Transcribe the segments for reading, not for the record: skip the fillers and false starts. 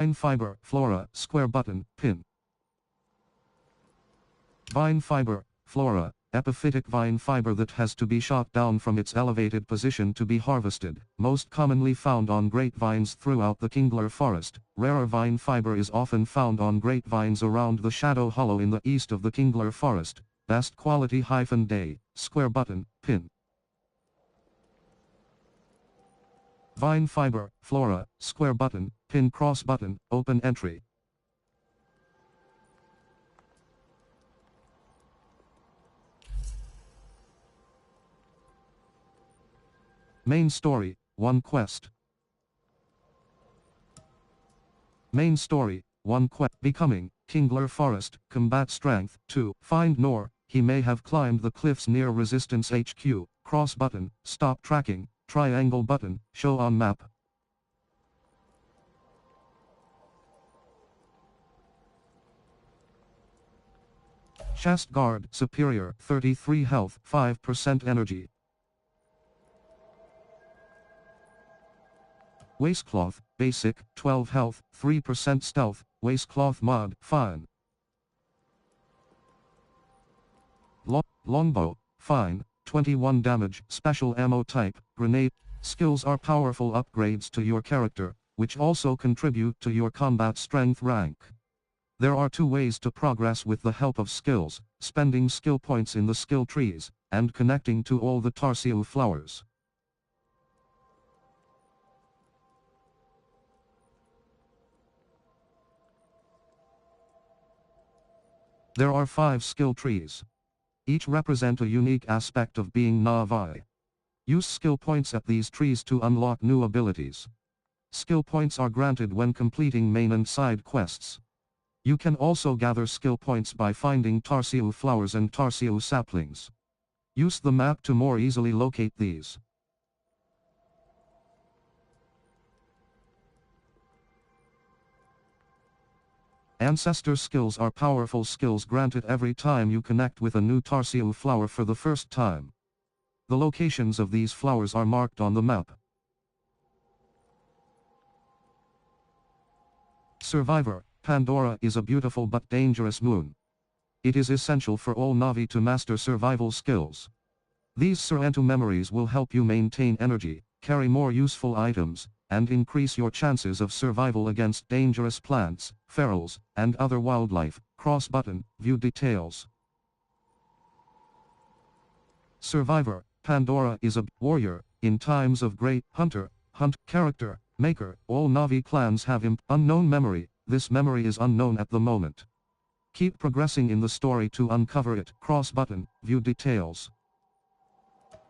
Vine fiber, flora, square button, pin. Vine fiber, flora, epiphytic vine fiber that has to be shot down from its elevated position to be harvested, most commonly found on grapevines throughout the Kingler Forest. Rarer vine fiber is often found on grapevines around the Shadow Hollow in the east of the Kingler Forest. Best quality -day, square button, pin. Vine fiber, flora, square button, pin cross button, open entry. Main story, 1 quest. Main story, 1 quest. Becoming, Kingler Forest, combat strength, 2. Find Nor, he may have climbed the cliffs near Resistance HQ, cross button, stop tracking, triangle button, show on map. Chest guard, superior, 33 health, 5% energy. Waistcloth, basic, 12 health, 3% stealth, waistcloth mod, fine. Longbow, fine, 21 damage, special ammo type, grenade. Skills are powerful upgrades to your character, which also contribute to your combat strength rank. There are 2 ways to progress with the help of skills: spending skill points in the skill trees, and connecting to all the Tarsiu flowers. There are 5 skill trees. Each represent a unique aspect of being Na'vi. Use skill points at these trees to unlock new abilities. Skill points are granted when completing main and side quests. You can also gather skill points by finding Tarsiu flowers and Tarsiu saplings. Use the map to more easily locate these. Ancestor skills are powerful skills granted every time you connect with a new Tarsiu flower for the first time. The locations of these flowers are marked on the map. Survivor, Pandora is a beautiful but dangerous moon. It is essential for all Na'vi to master survival skills. These Surantu memories will help you maintain energy, carry more useful items, and increase your chances of survival against dangerous plants, ferals, and other wildlife. Cross button, view details. Survivor, Pandora is a warrior, in times of great hunter, character, maker. All Na'vi clans have unknown memory. This memory is unknown at the moment. Keep progressing in the story to uncover it. Cross button, view details.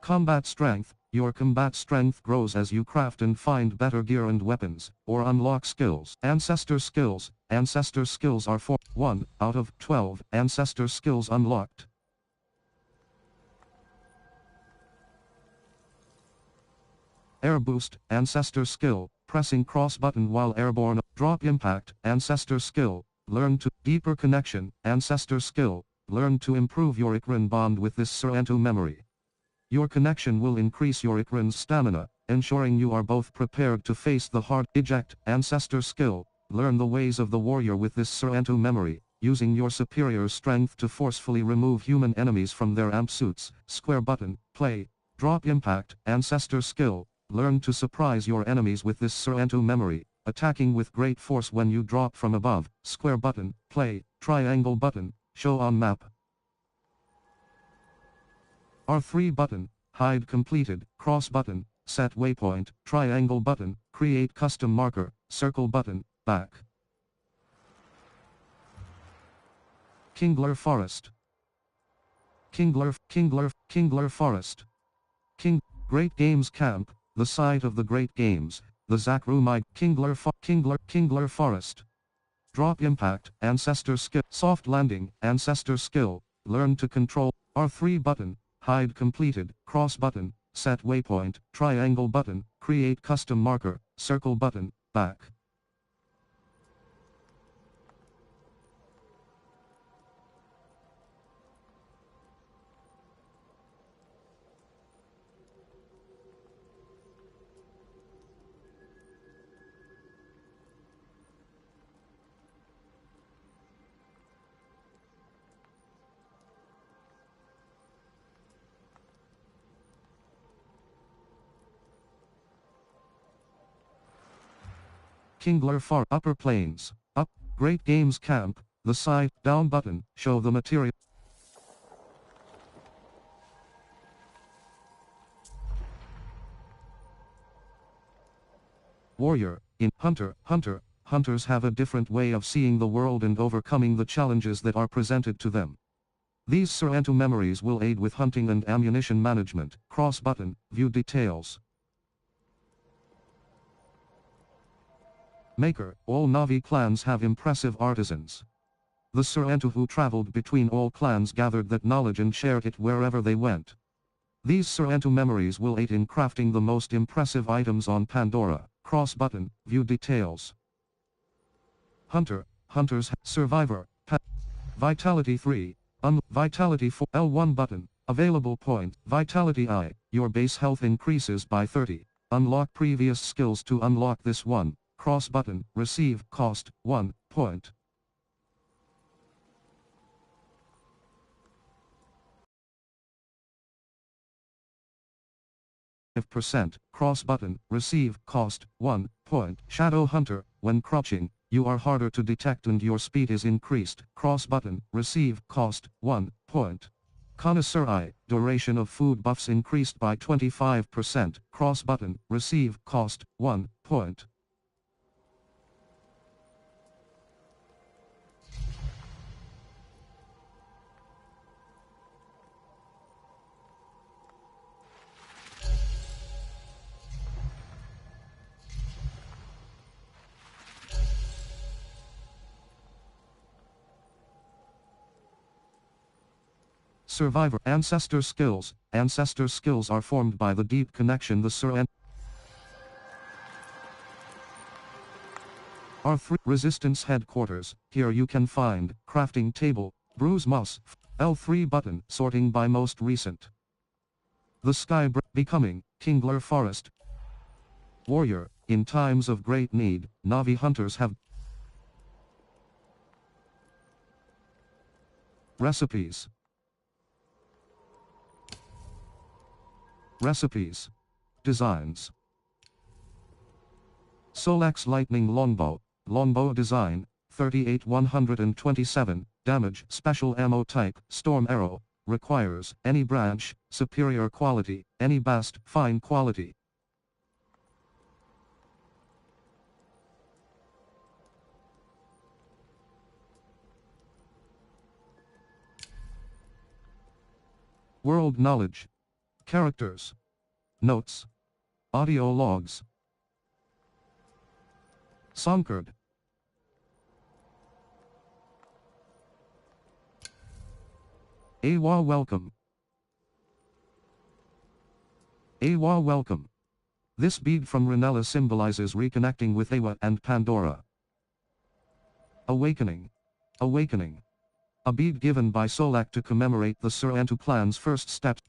Combat strength. Your combat strength grows as you craft and find better gear and weapons, or unlock skills. Ancestor skills. Ancestor skills are 1 out of 12 ancestor skills unlocked. Air boost, ancestor skill, pressing cross button while airborne. Drop impact, ancestor skill, learn to. Deeper connection, ancestor skill, learn to improve your Ikran bond with this Surantu memory. Your connection will increase your Ikran's stamina, ensuring you are both prepared to face the hard. Eject, ancestor skill, learn the ways of the warrior with this Surantu memory, using your superior strength to forcefully remove human enemies from their amp suits. Square button, play. Drop impact, ancestor skill, learn to surprise your enemies with this Surantu memory, attacking with great force when you drop from above. Square button, play. Triangle button, show on map. R3 button, hide completed. Cross button, set waypoint. Triangle button, create custom marker. Circle button, back. Kingler Forest. Kingler Forest. Great Games Camp, the site of the Great Games, the Zakrumai. Kingler Forest. Drop impact, ancestor skill. Soft landing, ancestor skill, learn to control. R3 button, hide completed. Cross button, set waypoint. Triangle button, create custom marker. Circle button, back. Kingler Far Upper Plains. Up, Great Games Camp, the site, down button, show the material. Warrior, in Hunter, hunters have a different way of seeing the world and overcoming the challenges that are presented to them. These Sorrento memories will aid with hunting and ammunition management. Cross button, view details. Maker, all Na'vi clans have impressive artisans. The Sorrento who traveled between all clans gathered that knowledge and shared it wherever they went. These Sorrento memories will aid in crafting the most impressive items on Pandora. Cross button, view details. Hunter, hunters, survivor, Vitality 3, Vitality 4, L1 button, available point, Vitality I, your base health increases by 30, unlock previous skills to unlock this one, cross button, receive, cost, 1 point. %, cross button, receive, cost, 1 point. Shadow Hunter, when crouching, you are harder to detect and your speed is increased. Cross button, receive, cost, 1 point. Connoisseur Eye, duration of food buffs increased by 25%. Cross button, receive, cost, 1 point. Survivor Ancestor Skills. Ancestor skills are formed by the deep connection the Sorrento R3 Resistance Headquarters. Here you can find crafting table, Bruise Moss, L3 button, sorting by most recent. The Sky becoming Kingler Forest. Warrior, in times of great need, Na'vi hunters have recipes. Recipes. Designs. Solak's Lightning Longbow. Longbow design, 38127, damage, special ammo type, storm arrow, requires, any branch, superior quality, any bast, fine quality. World knowledge. Characters. Notes. Audio logs. Songcard. Awa welcome. Awa welcome. This bead from Ranella symbolizes reconnecting with Awa and Pandora. Awakening. Awakening. A bead given by Solak to commemorate the Sorrento clan's first steps.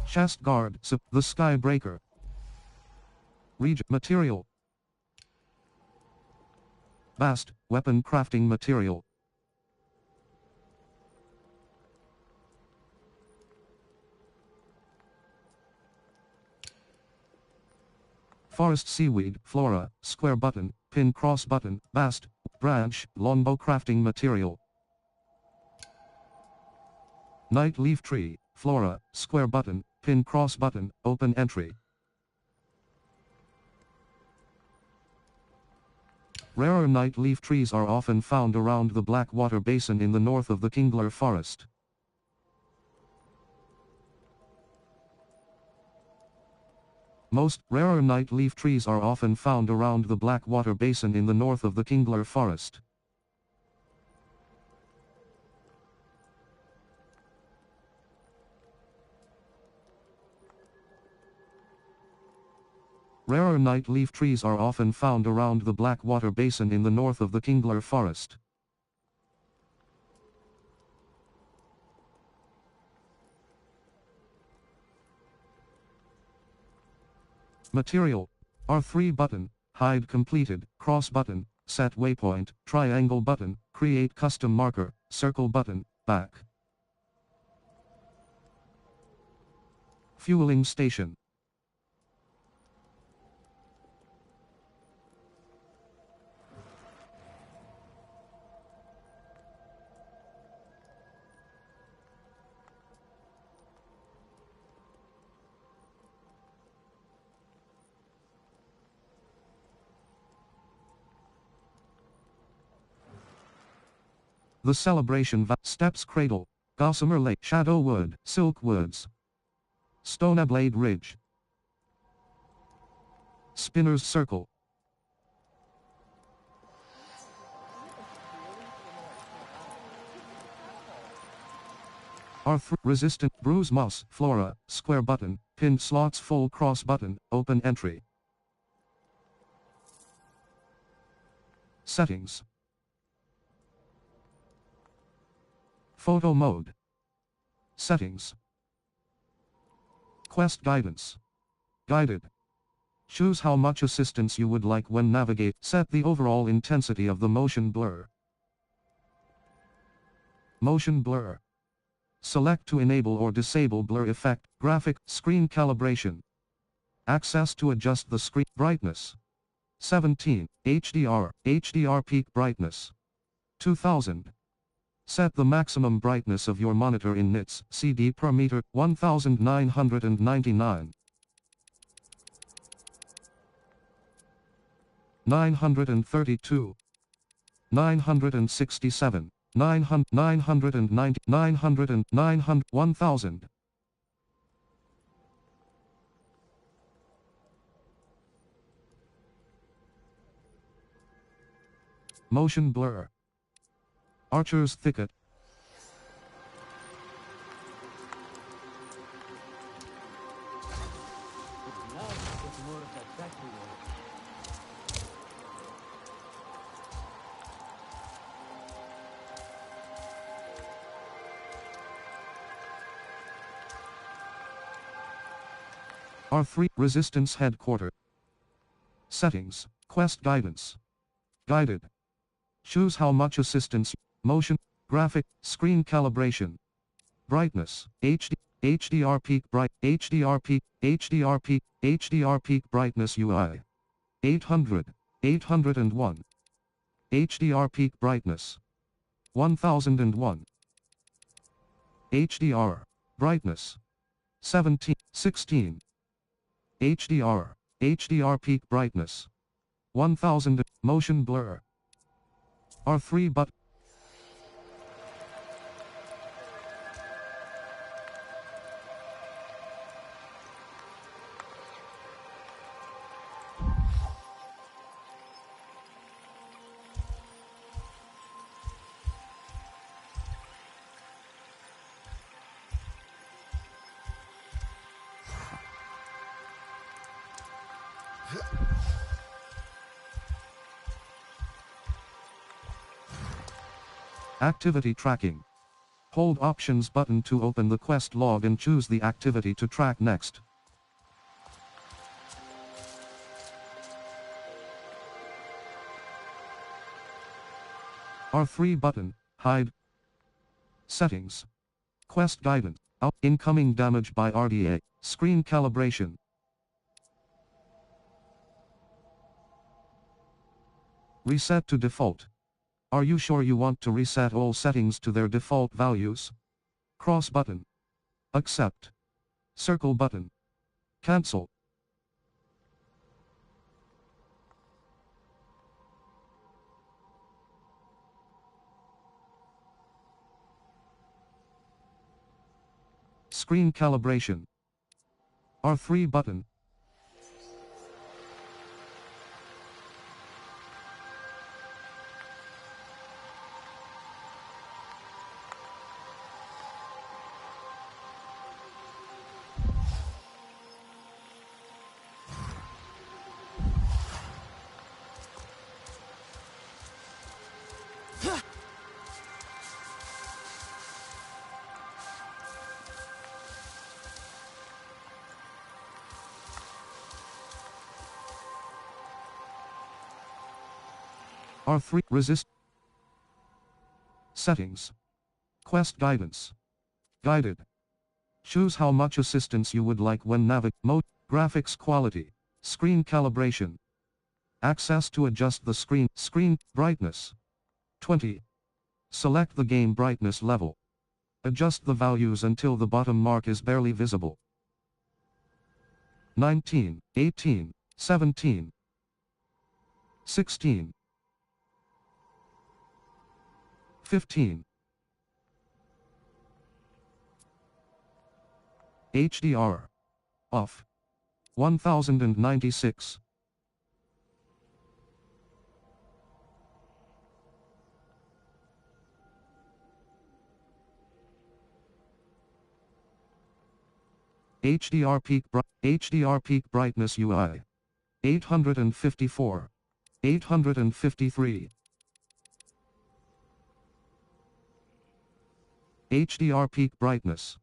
Chest guard, the Skybreaker. Material. Bast, weapon crafting material. Forest seaweed, flora, square button, pin cross button, bast, branch, longbow crafting material. Night leaf tree, flora, square button, pin cross button, open entry. Rarer night leaf trees are often found around the Blackwater Basin in the north of the Kingler Forest. Most rarer night leaf trees are often found around the Blackwater Basin in the north of the Kingler Forest. Rarer night leaf trees are often found around the Blackwater Basin in the north of the Kingler Forest. Material. R3 button, hide completed, cross button, set waypoint, triangle button, create custom marker, circle button, back. Fueling station. The Celebration Steps Cradle, Gossamer Lake, Shadow Wood, Silk Woods, Stoneblade Ridge, Spinner's Circle, R3 resistant, bruise moss, flora, square button, pinned slots, full cross button, open entry. Settings. Photo mode. Settings. Quest guidance. Guided. Choose how much assistance you would like when navigate. Set the overall intensity of the motion blur. Motion blur. Select to enable or disable blur effect, graphic, screen calibration. Access to adjust the screen brightness. 17, HDR peak brightness. 2000. Set the maximum brightness of your monitor in nits, CD per meter, 1999. 932. 967. 900, 990, 900, 900, 1000. Motion blur. Archer's Thicket. R3 Resistance Headquarter. Settings, Quest Guidance. Guided. Choose how much assistance, motion, graphic, screen calibration. Brightness, HDR peak bright, HDR peak, HDR peak, HDR peak brightness UI. 800, 801. HDR peak brightness. 1001. HDR, brightness. 17, 16. HDR peak brightness. 1000, motion blur. R3 but. Activity tracking. Hold Options button to open the quest log and choose the activity to track next. R3 button, hide. Settings. Quest guidance. Incoming damage by RDA. Screen calibration. Reset to default. Are you sure you want to reset all settings to their default values? Cross button. Accept. Circle button. Cancel. Screen calibration. R3 button. R3 resist. Settings. Quest guidance. Guided. Choose how much assistance you would like when mode, graphics quality, screen calibration. Access to adjust the screen brightness. 20. Select the game brightness level. Adjust the values until the bottom mark is barely visible. 19, 18, 17, 16, 15. HDR. Off. 1096. HDR peak brightness UI. 854. 853. HDR peak brightness.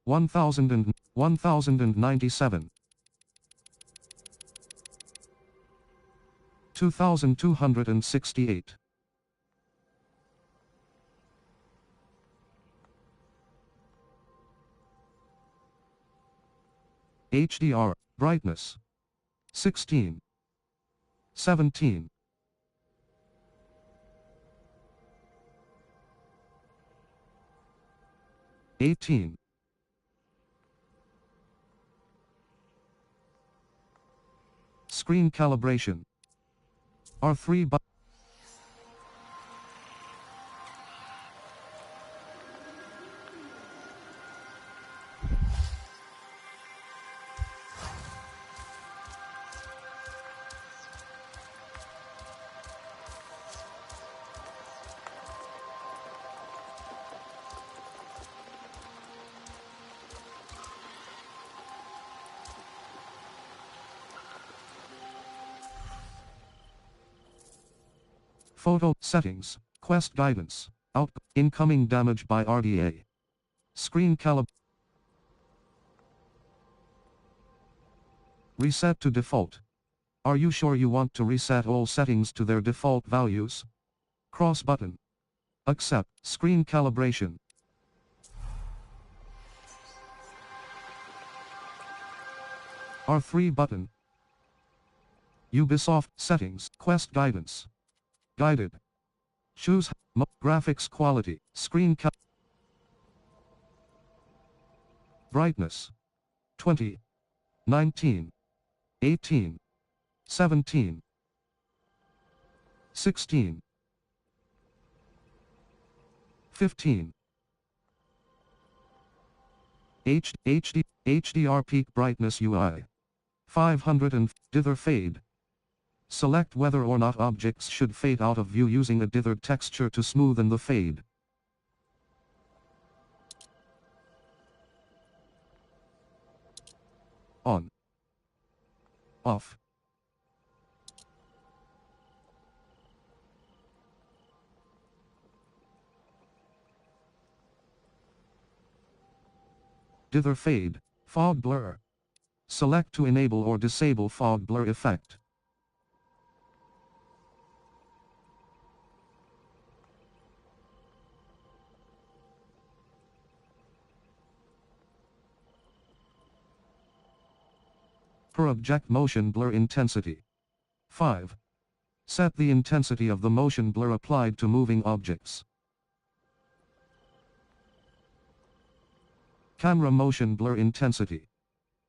1097. 2268. HDR brightness. 16. 17. 18. Screen calibration. R3 button. Photo settings, quest guidance, incoming damage by RDA. Screen reset to default. Are you sure you want to reset all settings to their default values? Cross button. Accept. Screen calibration. R3 button. Ubisoft settings, quest guidance. Guided. Choose graphics quality, screen brightness. 20. 19. 18. 17. 16. 15. HDR peak brightness UI. 500 and dither fade. Select whether or not objects should fade out of view using a dithered texture to smoothen the fade. On. Off. Dither fade. Fog blur. Select to enable or disable fog blur effect. Per object motion blur intensity. 5. Set the intensity of the motion blur applied to moving objects. Camera motion blur intensity.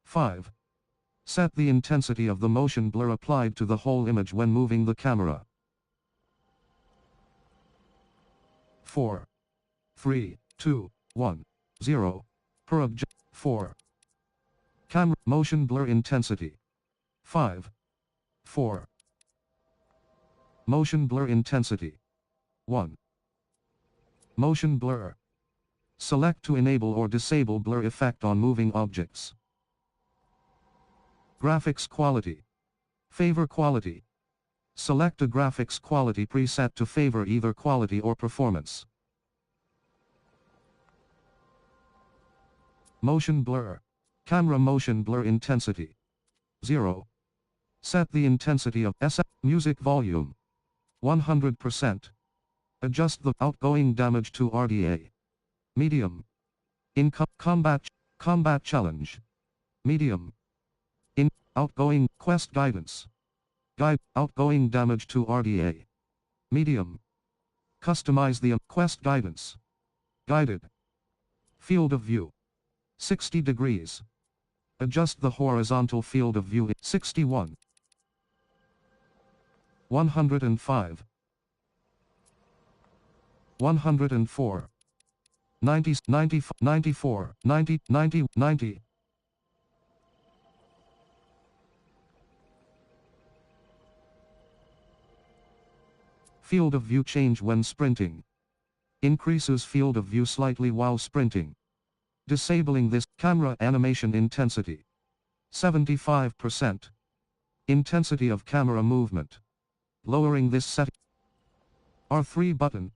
5. Set the intensity of the motion blur applied to the whole image when moving the camera. 4. 3, 2, 1, 0. Per object. 4. Camera motion blur intensity. 5. 4. Motion blur intensity. 1. Motion blur. Select to enable or disable blur effect on moving objects. Graphics quality. Favor quality. Select a graphics quality preset to favor either quality or performance. Motion blur. Camera motion blur intensity. 0. Set the intensity of music volume. 100%. Adjust the outgoing damage to RDA. Medium. In combat challenge. Medium. In outgoing quest guidance. Outgoing damage to RDA. Medium. Customize the quest guidance. Guided. Field of view. 60 degrees. Adjust the horizontal field of view. 61. 105. 104. 90, 90, 94, 90, 90, 90. Field of view change when sprinting. Increases field of view slightly while sprinting. Disabling this, camera animation intensity. 75%. Intensity of camera movement. Lowering this setting. R3 button,